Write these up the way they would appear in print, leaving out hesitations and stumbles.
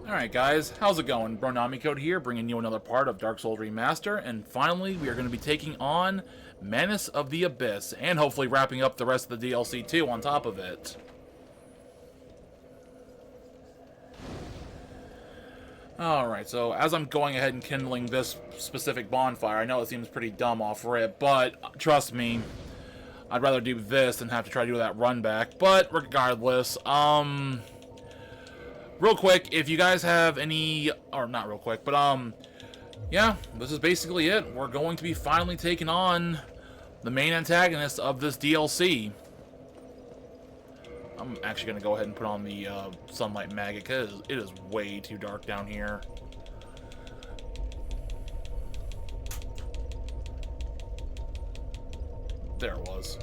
Alright guys, how's it going? Bronami Code here, bringing you another part of Dark Souls Remaster, and finally we are going to be taking on Menace of the Abyss, and hopefully wrapping up the rest of the DLC too on top of it. Alright, so as I'm going ahead and kindling this specific bonfire, I know it seems pretty dumb off rip, but trust me, I'd rather do this than have to try to do that run back. But regardless, real quick, if you guys have any, or not real quick, but yeah, this is basically it. We're going to be finally taking on the main antagonist of this DLC. I'm actually going to go ahead and put on the sunlight maggot because it is way too dark down here. There it was.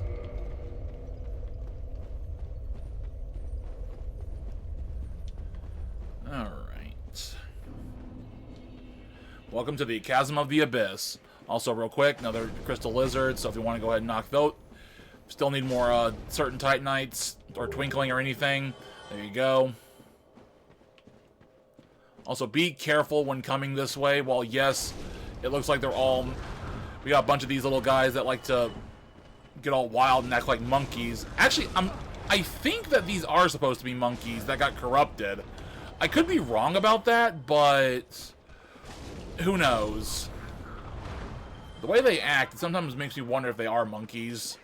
Alright. Welcome to the Chasm of the Abyss. Also, real quick, another crystal lizard, so if you want to go ahead and knock those, still need more certain Titanites or twinkling or anything, there you go. Also, be careful when coming this way. While yes, it looks like they're all, we got a bunch of these little guys that like to get all wild and act like monkeys. Actually, I think that these are supposed to be monkeys that got corrupted. I could be wrong about that, but who knows? The way they act sometimes makes me wonder if they are monkeys.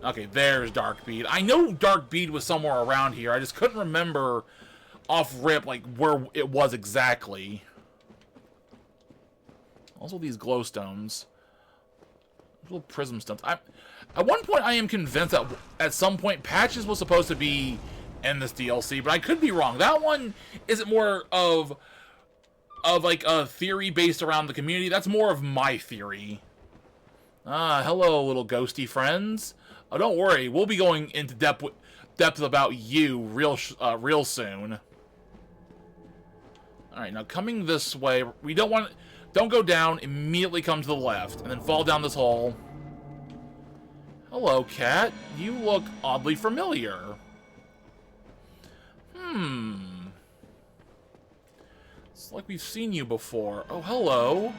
Okay, there's Darkbead. I know Darkbead was somewhere around here. I just couldn't remember off rip like where it was exactly. Also, these glowstones. Little prism stones. At one point, I am convinced that at some point Patches was supposed to be in this DLC, but I could be wrong. That one isn't more of like a theory based around the community. That's more of my theory. Hello, little ghosty friends. Oh, don't worry. We'll be going into depth about you real soon. All right, now coming this way, we don't go down. Immediately come to the left, and then fall down this hole. Hello, cat. You look oddly familiar. It's like we've seen you before. Oh, hello.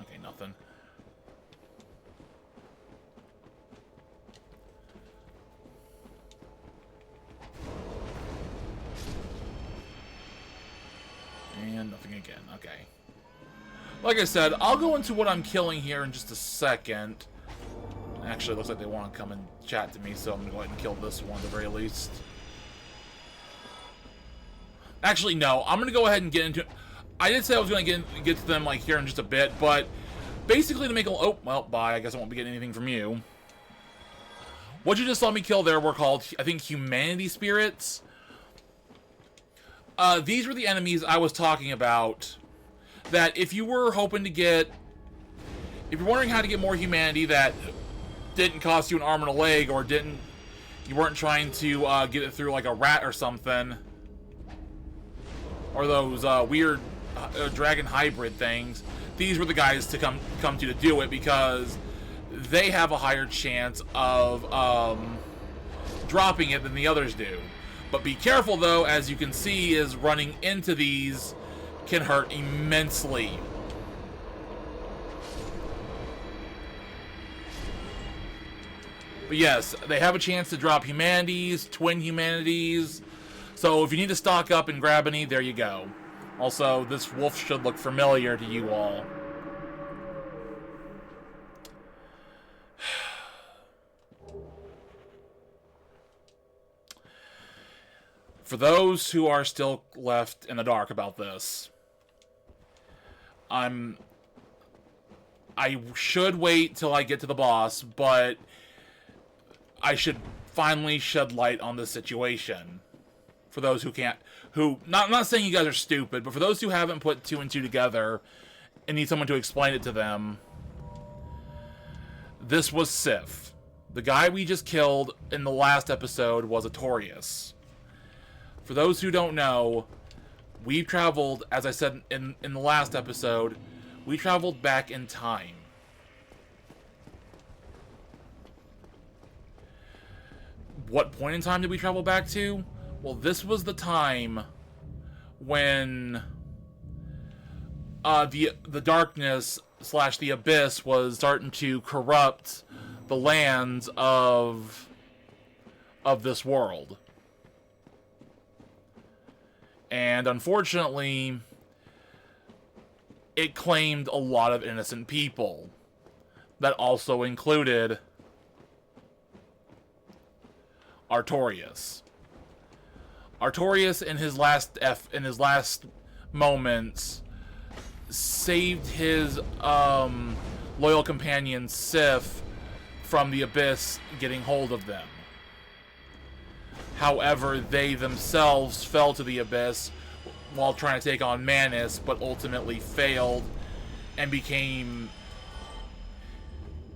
Okay, nothing. And nothing again. Okay. Like I said, I'll go into what I'm killing here in just a second. Actually, it looks like they want to come and chat to me, so I'm going to go ahead and kill this one at the very least. Actually, no. I'm going to go ahead and get into... I did say I was going to get to them like here in just a bit, but basically to make a... Oh, well, bye. I guess I won't be getting anything from you. What you just saw me kill there were called, I think, humanity spirits. These were the enemies I was talking about. That if you were hoping to get... If you're wondering how to get more humanity that didn't cost you an arm and a leg, or you weren't trying to get it through like a rat or something, or those weird dragon hybrid things, these were the guys to come to do it, because they have a higher chance of dropping it than the others do. But be careful though, as you can see, is running into these can hurt immensely. But yes, they have a chance to drop humanities, twin humanities. So if you need to stock up and grab any, there you go. Also, this wolf should look familiar to you all. For those who are still left in the dark about this, I should wait till I get to the boss, but I should finally shed light on this situation. For those who can't, not saying you guys are stupid, but for those who haven't put two and two together and need someone to explain it to them, this was Sif. The guy we just killed in the last episode was Artorias. For those who don't know, we've traveled, as I said in the last episode, we traveled back in time. what point in time did we travel back to? Well, this was the time when the darkness / the abyss was starting to corrupt the lands of this world. And unfortunately, it claimed a lot of innocent people. That also included Artorias. Artorias, in his last moments, saved his loyal companion Sif from the abyss getting hold of them. However, they themselves fell to the abyss while trying to take on Manus, but ultimately failed and became,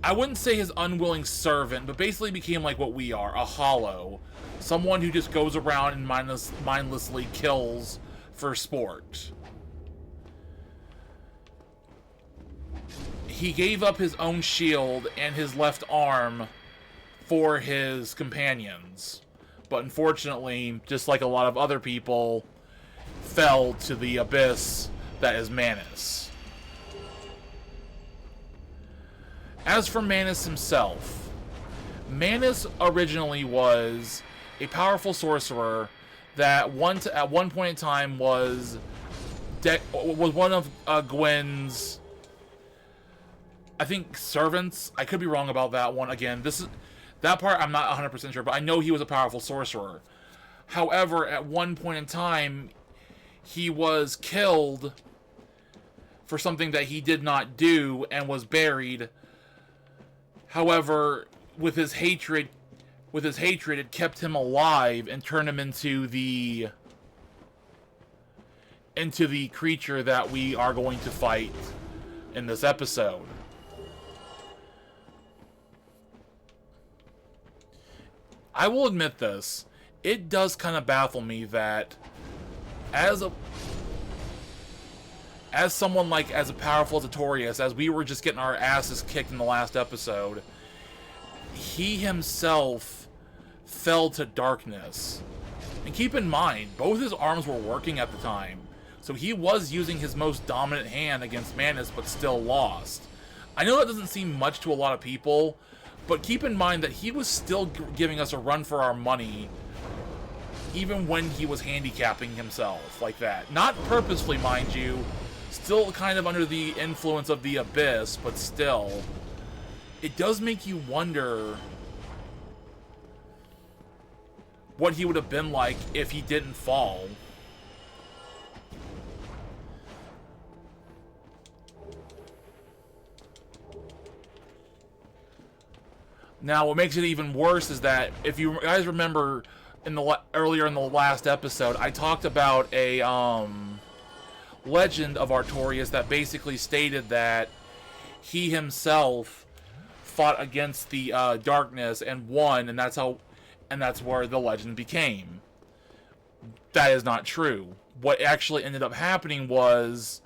I wouldn't say his unwilling servant, but basically became like what we are, a hollow. Someone who just goes around and mindlessly kills for sport. He gave up his own shield and his left arm for his companions. But unfortunately, just like a lot of other people, fell to the abyss that is Manus. As for Manus himself, Manus originally was a powerful sorcerer that at one point in time was one of Gwen's, I think, servants. I could be wrong about that one. Again, that part I'm not 100% sure, but I know he was a powerful sorcerer. However, at one point in time, he was killed for something that he did not do and was buried. However, with his hatred, it kept him alive and turned him into the creature that we are going to fight in this episode. I will admit this, it does kind of baffle me that as a powerful as Artorias, as we were just getting our asses kicked in the last episode, he himself fell to darkness. And keep in mind, both his arms were working at the time, so he was using his most dominant hand against Manus, but still lost. I know that doesn't seem much to a lot of people, but keep in mind that he was still giving us a run for our money, even when he was handicapping himself like that. Not purposefully, mind you, still kind of under the influence of the abyss, but still. It does make you wonder what he would have been like if he didn't fall. Now, what makes it even worse is that, if you guys remember, earlier in the last episode, I talked about a legend of Artorias that basically stated that he himself fought against the darkness and won, and that's where the legend became. That is not true. What actually ended up happening is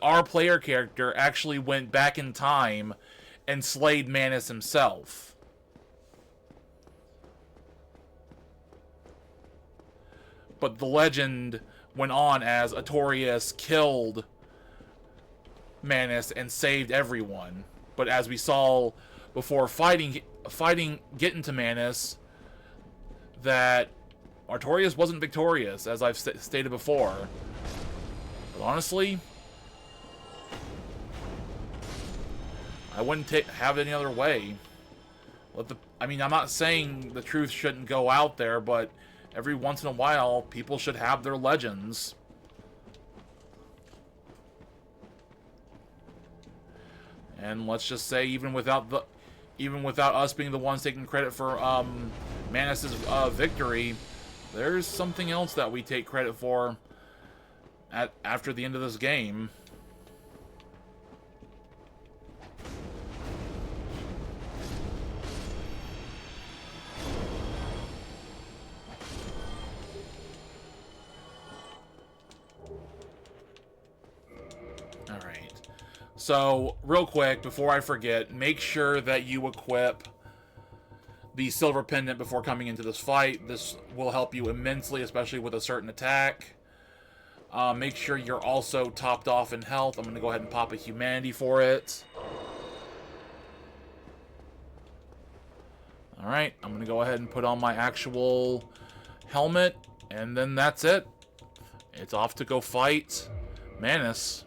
our player character actually went back in time and slayed Manus himself. But the legend went on as Artorias killed Manus and saved everyone. But as we saw before getting to Manus, that Artorias wasn't victorious, as I've stated before. But honestly, I wouldn't have it any other way. I mean, I'm not saying the truth shouldn't go out there, but every once in a while, people should have their legends. And let's just say, even without us being the ones taking credit for Manus' victory, there's something else that we take credit for after the end of this game. So, real quick, before I forget, make sure that you equip the silver pendant before coming into this fight. This will help you immensely, especially with a certain attack. Make sure you're also topped off in health. I'm going to go ahead and pop a humanity for it. Alright, I'm going to go ahead and put on my actual helmet, and then that's it. It's off to go fight Manus.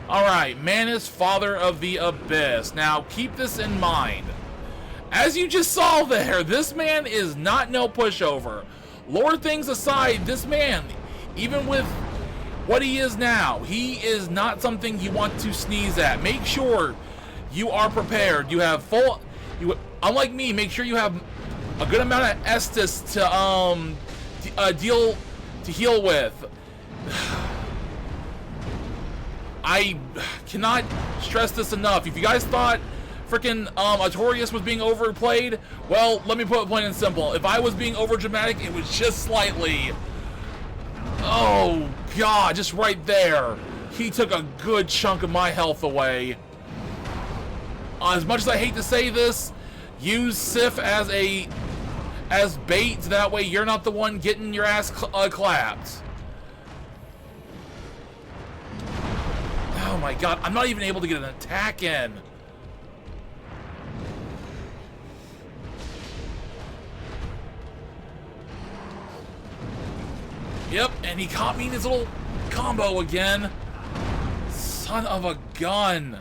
Alright, Manus, Father of the Abyss. Now, keep this in mind. As you just saw there, this man is not no pushover. Lord things aside, this man, even with what he is now, he is not something you want to sneeze at. Make sure you are prepared. You have full... unlike me, make sure you have a good amount of Estus to heal with. I cannot stress this enough. If you guys thought frickin' Artorias was being overplayed, well, let me put it plain and simple. If I was being overdramatic, it was just slightly. Oh, God, just right there. He took a good chunk of my health away. As much as I hate to say this, use Sif as bait, so that way you're not the one getting your ass clapped. Oh my God, I'm not even able to get an attack in. Yep, and he caught me in his little combo again. Son of a gun.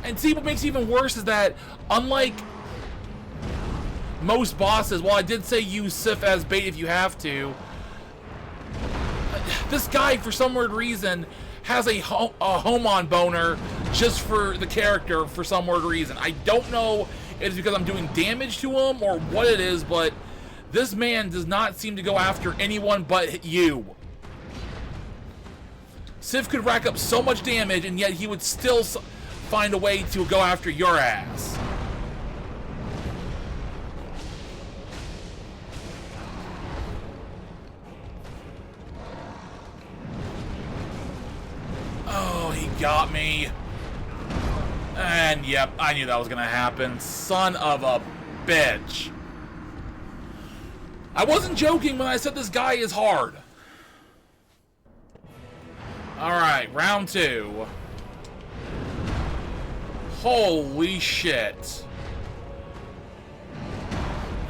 And see, what makes it even worse is that, unlike most bosses, while I did say use Sif as bait if you have to, this guy, for some weird reason, has a home-on boner just for the character for some weird reason. I don't know if it's because I'm doing damage to him or what it is, but this man does not seem to go after anyone but you. Sif could rack up so much damage, and yet he would still find a way to go after your ass. Oh, he got me. And yep, I knew that was gonna happen. Son of a bitch. I wasn't joking when I said this guy is hard. Alright, round 2. Holy shit.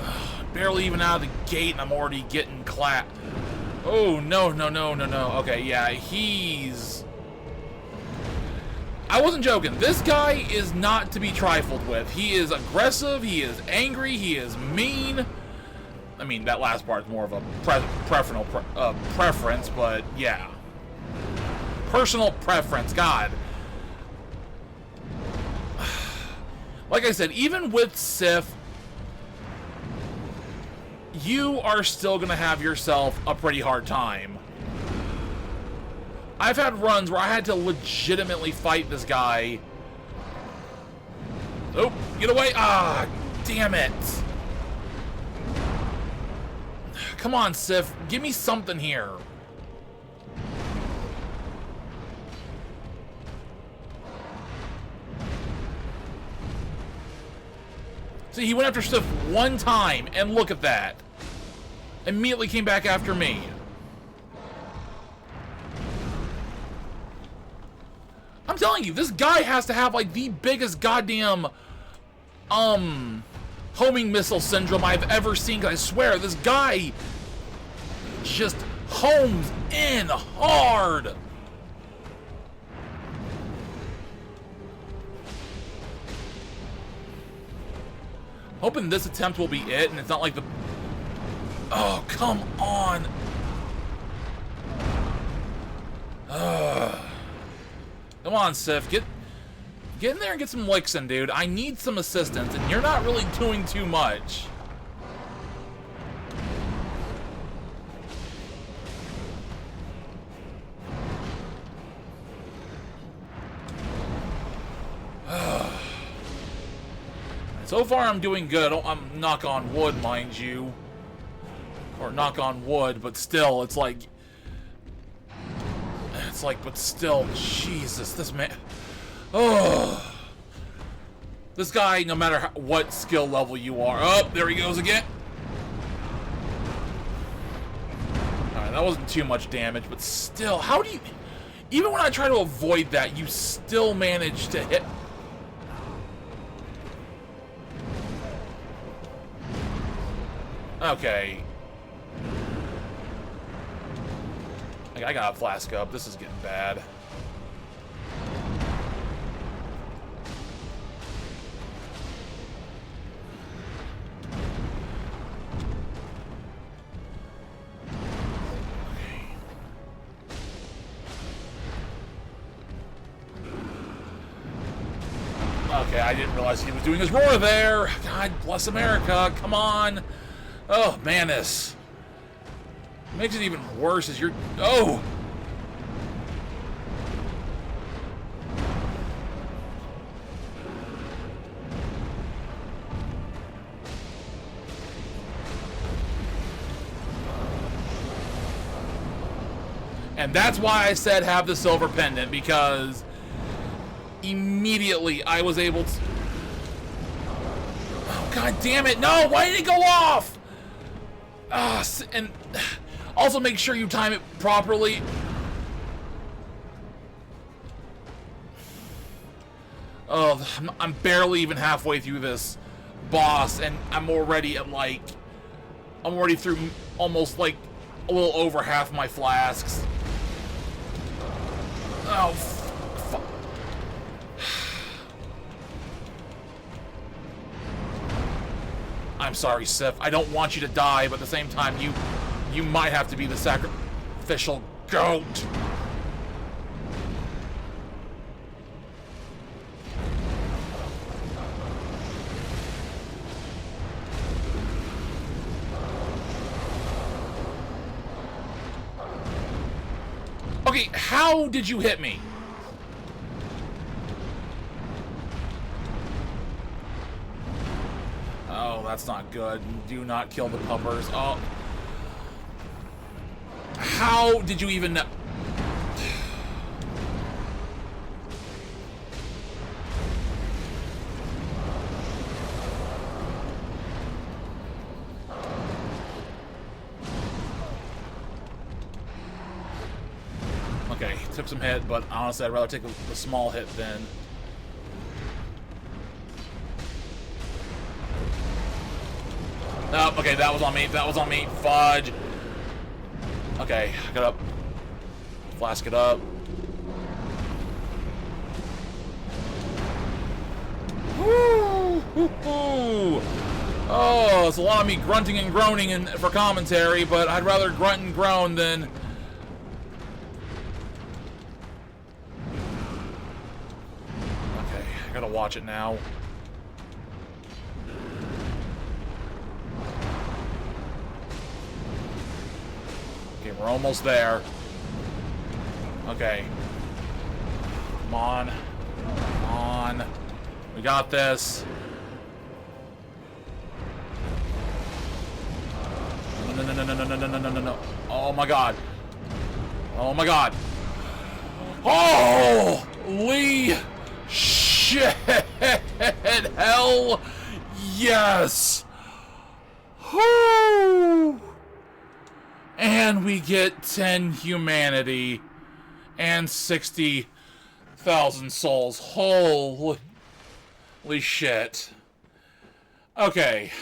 Ugh, barely even out of the gate and I'm already getting clapped. Oh, no, no, no, no, no. Okay, yeah, he's... I wasn't joking. This guy is not to be trifled with. He is aggressive, he is angry, he is mean. I mean, that last part is more of a preference, but yeah. Personal preference, God. Like I said, even with Sif, you are still going to have yourself a pretty hard time. I've had runs where I had to legitimately fight this guy. Oh, get away. Ah, damn it. Come on, Sif. Give me something here. See, he went after Sif one time, and look at that. Immediately came back after me. I'm telling you, this guy has to have, like, the biggest goddamn, homing missile syndrome I've ever seen. 'Cause I swear, this guy just homes in hard. Hoping this attempt will be it, and it's not like the... Oh, come on! Come on, Sif. Get in there and get some licks in, dude. I need some assistance, and you're not really doing too much. So far, I'm doing good. I'm knock on wood, mind you. Or knock on wood, but still, it's like... but still, Jesus, this man... Oh! This guy, no matter what skill level you are... Oh, there he goes again! Alright, that wasn't too much damage, but still, how do you... Even when I try to avoid that, you still manage to hit... Okay. I got a flask up. This is getting bad. Okay, I didn't realize he was doing his roar there. God bless America. Come on. Oh, man, this makes it even worse as you're... Oh! And that's why I said have the silver pendant, because immediately I was able to... Oh, God damn it. No, why did it go off? And also make sure you time it properly. Oh, I'm barely even halfway through this boss, and I'm already at like... I'm already through almost like a little over half my flasks. Oh, fuck. I'm sorry, Sif. I don't want you to die, but at the same time, you might have to be the sacrificial goat. Okay, how did you hit me? Oh, that's not good. Do not kill the puppers. Oh. How did you even know? Okay, took some hit, but honestly, I'd rather take a small hit than... Nope, okay, that was on me. That was on me. Fudge. Okay, I gotta flask it up. Woo! Woo-hoo! Oh, it's a lot of me grunting and groaning for commentary, but I'd rather grunt and groan than... Okay, I gotta watch it now. Okay, we're almost there. Okay. Come on. Come on. We got this. No, no, no, no, no, no, no, no, no, no, no. Oh my god. Oh my god. Holy shit. Hell yes. Whoo. And we get 10 humanity and 60,000 souls. Holy shit. Okay.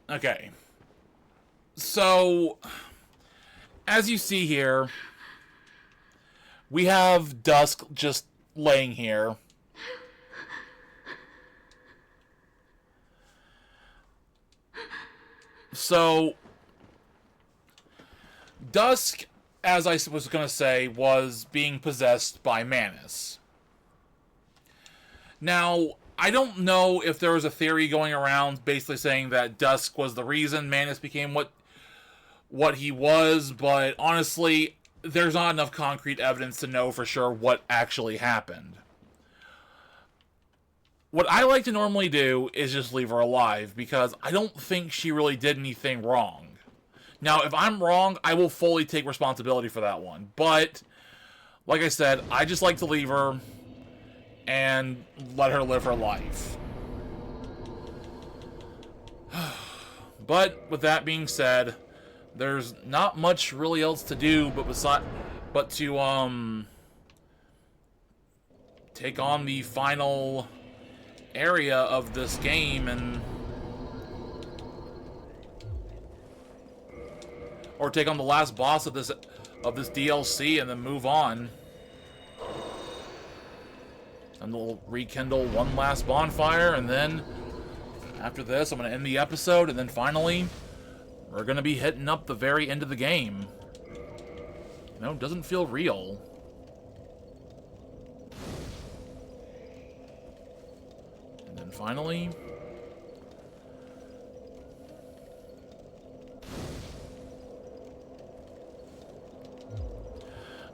Okay. So, as you see here, we have Dusk just laying here. So, Dusk, as I was going to say, was being possessed by Manus. Now, I don't know if there was a theory going around basically saying that Dusk was the reason Manus became what he was, but honestly, there's not enough concrete evidence to know for sure what actually happened. What I like to normally do is just leave her alive, because I don't think she really did anything wrong. Now, if I'm wrong, I will fully take responsibility for that one. But, like I said, I just like to leave her and let her live her life. But, with that being said, there's not much really else to do but to take on the final area of this game or take on the last boss of this DLC and then move on. And we'll rekindle one last bonfire, and then after this I'm going to end the episode, and then finally we're going to be hitting up the very end of the game. You know, it doesn't feel real. And then finally...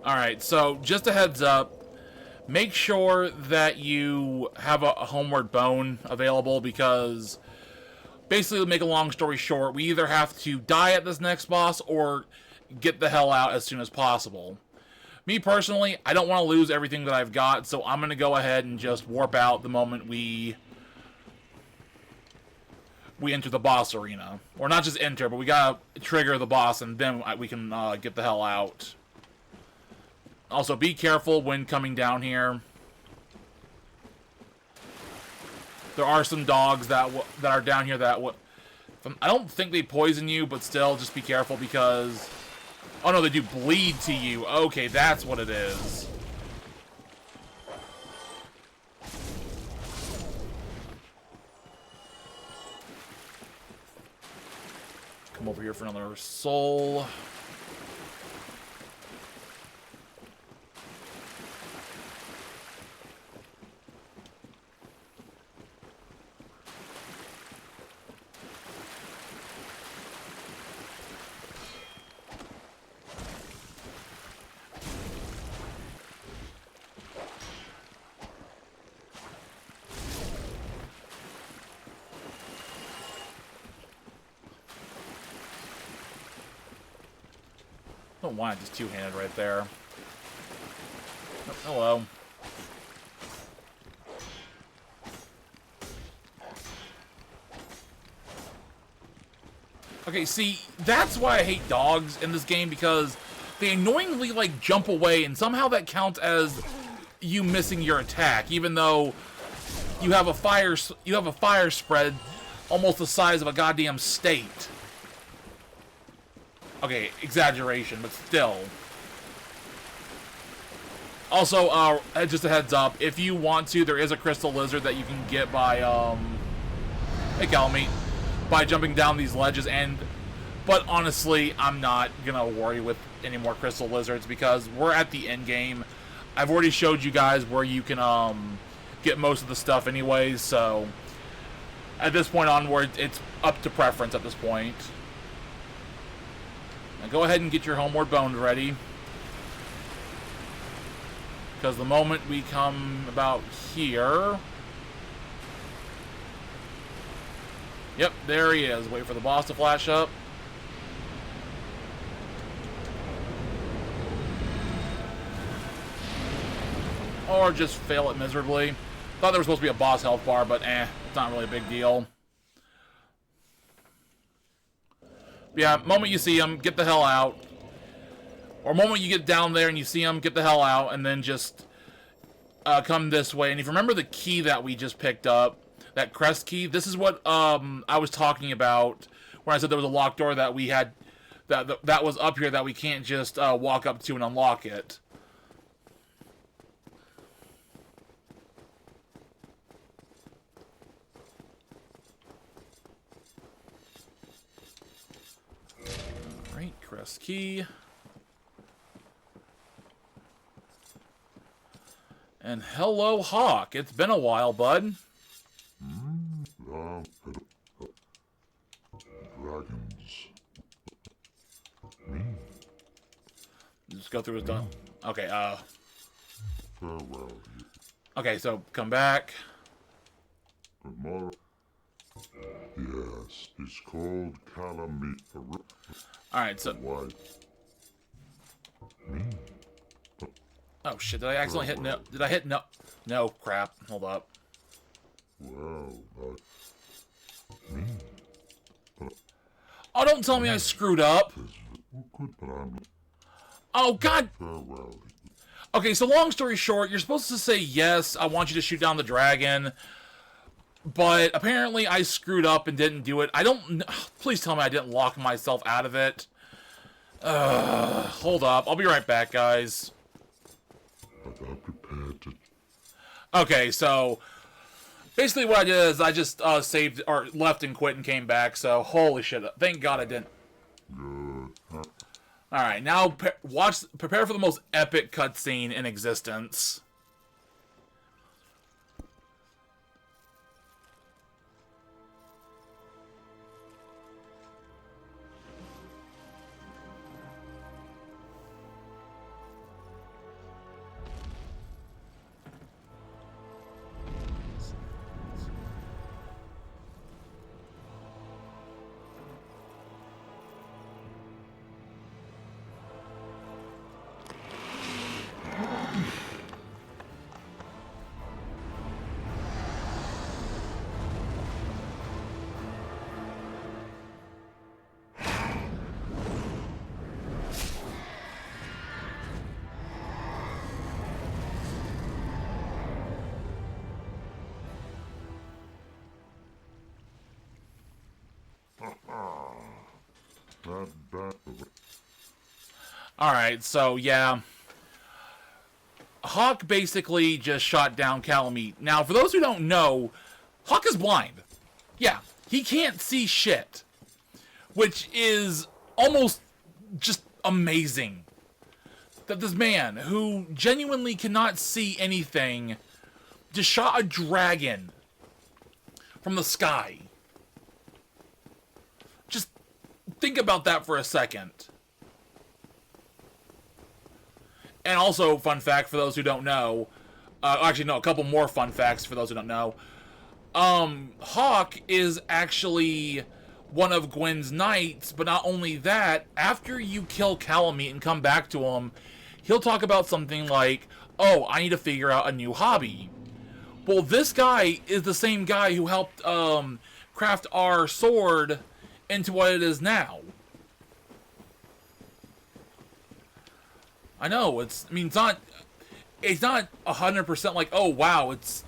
Alright, so just a heads up, make sure that you have a homeward bone available, because basically, to make a long story short, we either have to die at this next boss or get the hell out as soon as possible. Me personally, I don't want to lose everything that I've got, so I'm going to go ahead and just warp out the moment we enter the boss arena. Or not just enter, but we got to trigger the boss, and then we can get the hell out. Also, be careful when coming down here. There are some dogs that are down here that I don't think they poison you, but still, just be careful because... Oh no, they do bleed to you. Okay, that's what it is. Come over here for another soul. I don't want it just two-handed right there. Oh, hello. Okay, see, that's why I hate dogs in this game, because they annoyingly, like, jump away, and somehow that counts as you missing your attack, even though you have a fire spread almost the size of a goddamn state. Okay, exaggeration, but still. Also, just a heads up, if you want to, there is a crystal lizard that you can get by, hey, Calmeet, by jumping down these ledges, but honestly, I'm not gonna worry with any more crystal lizards, because we're at the end game. I've already showed you guys where you can, get most of the stuff anyways, so at this point onward, it's up to preference at this point. Now go ahead and get your homeward bones ready, because the moment we come about here... Yep, there he is. Wait for the boss to flash up. Or just fail it miserably. Thought there was supposed to be a boss health bar, but it's not really a big deal. Yeah, moment you see him, get the hell out. Or moment you get down there and you see him, get the hell out, and then just come this way. And if you remember the key that we just picked up, that crest key, this is what I was talking about when I said there was a locked door that we had, that was up here that we can't just walk up to and unlock it. Crest key. And hello, Hawk. It's been a while, bud. Dragons. Just go through his done. Okay, Farewell. okay, so come back. Tomorrow. Yes, it's called Calamity. Alright, so... Why? Oh, shit, did I accidentally hit no? Did I hit no? No, crap. Hold up. Well, Oh, don't tell me I screwed up. Oh, God. farewell. Okay, so long story short, you're supposed to say, yes, I want you to shoot down the dragon. But apparently I screwed up and didn't do it. I don't... Please tell me I didn't lock myself out of it. Hold up. I'll be right back, guys. But I'm prepared to... Okay, so... Basically what I did is I just saved, or left and quit and came back, so holy shit. Thank God I didn't. Good. Alright, now prepare for the most epic cutscene in existence. Alright, so yeah. Hawk basically just shot down Calamite. Now, for those who don't know, Hawk is blind. Yeah, he can't see shit. Which is almost just amazing. That this man, who genuinely cannot see anything, just shot a dragon from the sky. Just think about that for a second. And also, fun fact for those who don't know, actually no, a couple more fun facts for those who don't know. Hawk is actually one of Gwen's knights, but not only that, after you kill Calamite and come back to him, he'll talk about something like, oh, I need to figure out a new hobby. Well, this guy is the same guy who helped craft our sword into what it is now. I know, it's not 100% like, oh wow, it's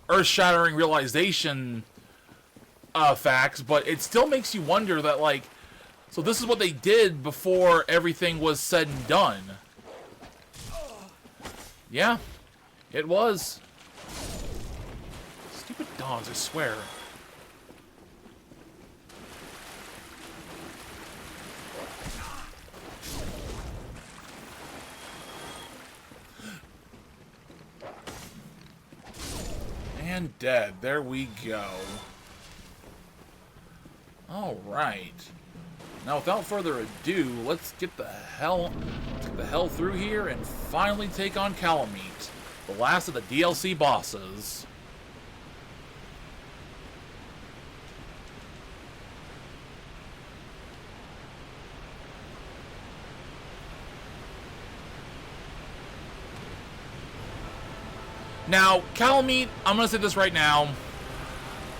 earth-shattering realization facts, but it still makes you wonder that, like, so this is what they did before everything was said and done. Yeah, it was. Stupid dogs, I swear. And dead. There we go. Alright. Now, without further ado, let's get the hell through here and finally take on Calamite, the last of the DLC bosses. Now, Calamite, I'm going to say this right now.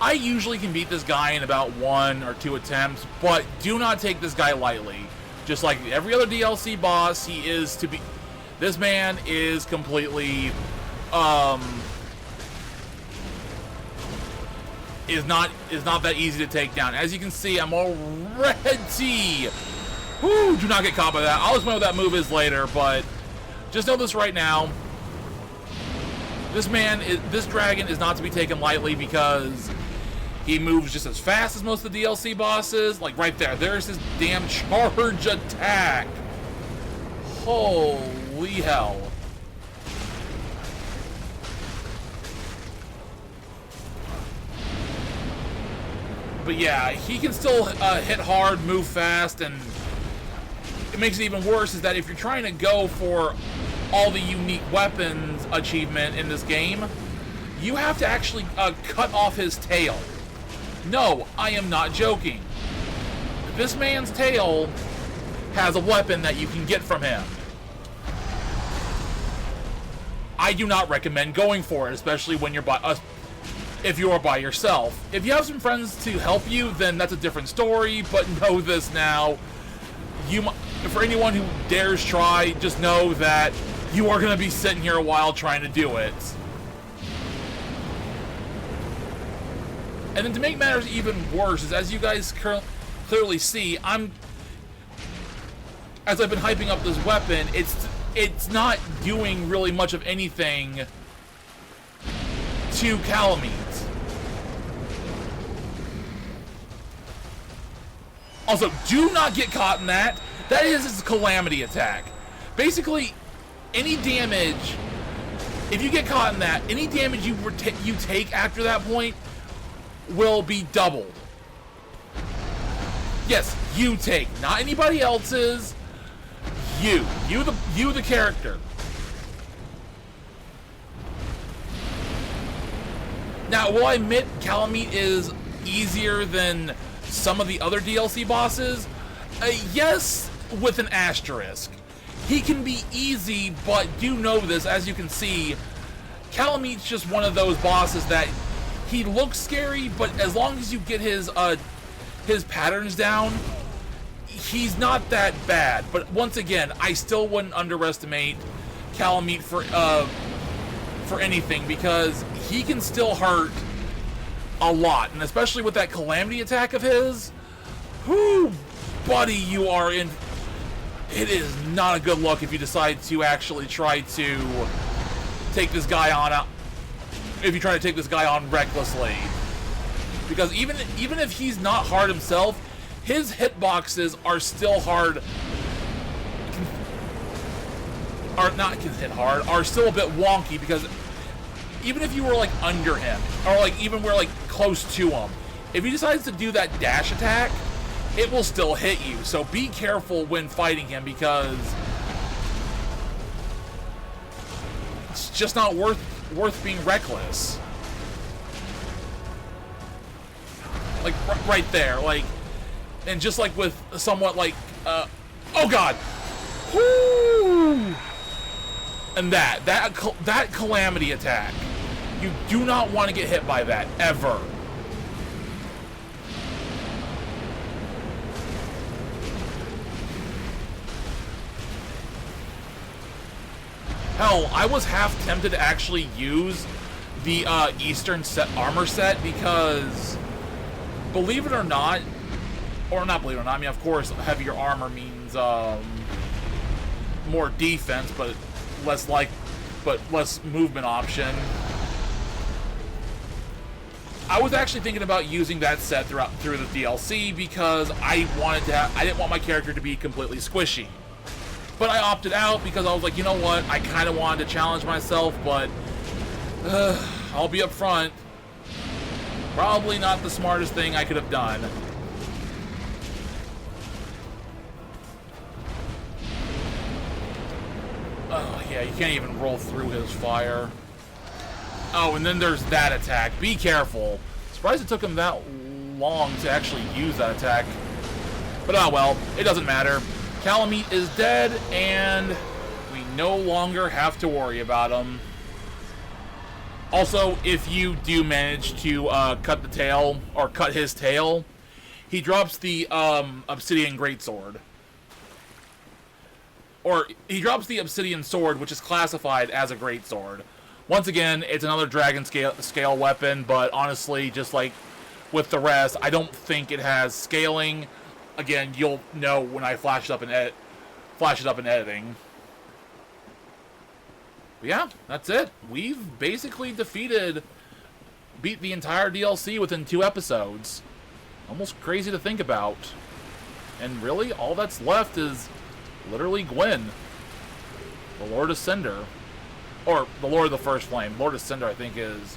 I usually can beat this guy in about 1 or 2 attempts, but do not take this guy lightly. Just like every other DLC boss, he is to be... This man is completely... is not that easy to take down. As you can see, I'm already... Whew, do not get caught by that. I'll explain what that move is later, but... Just know this right now. This dragon is not to be taken lightly because He moves just as fast as most of the DLC bosses. Like, right there. There's his damn charge attack. Holy hell. But yeah, he can still hit hard, move fast, and it makes it even worse is that if you're trying to go for all the unique weapons achievement in this game, you have to actually cut off his tail. No, I am not joking. This man's tail has a weapon that you can get from him. I do not recommend going for it, especially when you're if you are by yourself. If you have some friends to help you, then that's a different story, but know this now. For anyone who dares try, just know that you are going to be sitting here a while trying to do it. And then to make matters even worse is, as you guys clearly see, as I've been hyping up this weapon, it's not doing really much of anything to Calamite. Also, do not get caught in that. That is his calamity attack. Basically, any damage, if you get caught in that, any damage you take after that point will be doubled. Yes, you take, not anybody else's. You the character. Now, will I admit Calamite is easier than some of the other DLC bosses? Yes, with an asterisk. He can be easy, but do know this, as you can see, Calamite's just one of those bosses that he looks scary, but as long as you get his patterns down, he's not that bad. But once again, I still wouldn't underestimate Calamite for anything, because he can still hurt a lot, and especially with that calamity attack of his. Whoo, buddy, you are in. It is not a good look if you decide to actually try to take this guy on. If you try to take this guy on recklessly, because even if he's not hard himself, his hitboxes are still hard. Are still a bit wonky, because even if you were like under him, or like even were like close to him, if he decides to do that dash attack, it will still hit you. So be careful when fighting him, because it's just not worth being reckless. Like right there, like, and just like with somewhat like, oh god, whoo, and that calamity attack, you do not want to get hit by that ever. Hell, I was half tempted to actually use the Eastern armor set, because believe it or not, or not believe it or not, I mean, of course, heavier armor means more defense, but less movement option. I was actually thinking about using that set through the DLC, because I didn't want my character to be completely squishy. But I opted out because I was like, you know what? I kind of wanted to challenge myself, but I'll be up front. Probably not the smartest thing I could have done. Oh, yeah, you can't even roll through his fire. Oh, and then there's that attack. Be careful. Surprised it took him that long to actually use that attack. But oh well, it doesn't matter. Calamite is dead, and we no longer have to worry about him. Also, if you do manage to cut the tail, or cut his tail, he drops the Obsidian Greatsword. Or he drops the Obsidian Sword, which is classified as a Greatsword. Once again, it's another dragon scale weapon, but honestly, just like with the rest, I don't think it has scaling. Again, you'll know when I flash it up in editing. But yeah, that's it. We've basically defeated beat the entire DLC within 2 episodes. Almost crazy to think about. And really, all that's left is literally Gwyn, the Lord of Cinder, or the Lord of the First Flame. Lord of Cinder, I think, is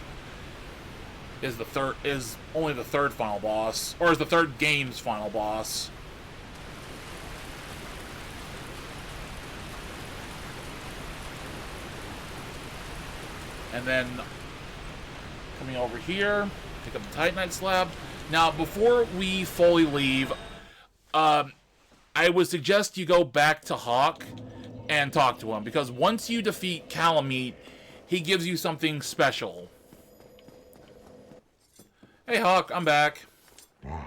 only the third final boss, or is the third game's final boss. And then coming over here, pick up the Titanite slab. Now, before we fully leave, I would suggest you go back to Hawk and talk to him, because once you defeat Calamite, he gives you something special. Hey, Hawk, I'm back. Why?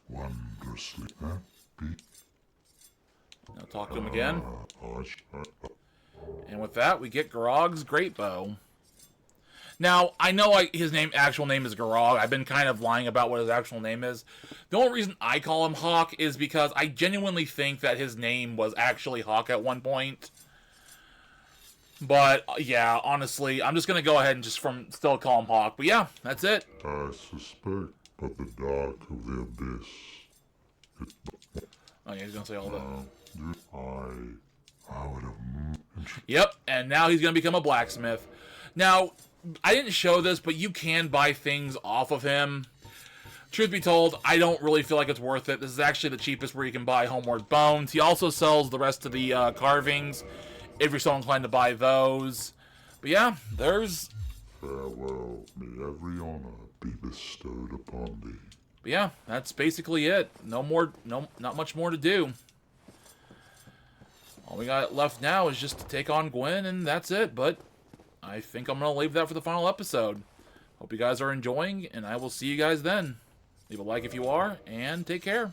Wondrously happy. Now talk to him again. I And with that, we get Garog's Great Bow. Now, I know his actual name is Garog. I've been kind of lying about what his actual name is. The only reason I call him Hawk is because I genuinely think that his name was actually Hawk at one point. But, yeah, honestly, I'm just going to go ahead and still call him Hawk. But yeah, that's it. suspect, but the dark of the abyss. Oh, yeah, he's going to say all that. I would have... Yep, and now he's going to become a blacksmith. Now, I didn't show this, but you can buy things off of him. Truth be told, I don't really feel like it's worth it. This is actually the cheapest where you can buy Homeward Bones. He also sells the rest of the carvings, if you're so inclined to buy those. But yeah, there's... Farewell, may every honor be bestowed upon thee. But yeah, that's basically it. Not much more to do. All we got left now is just to take on Gwyn, and that's it. But I think I'm going to leave that for the final episode. Hope you guys are enjoying, and I will see you guys then. Leave a like if you are, and take care.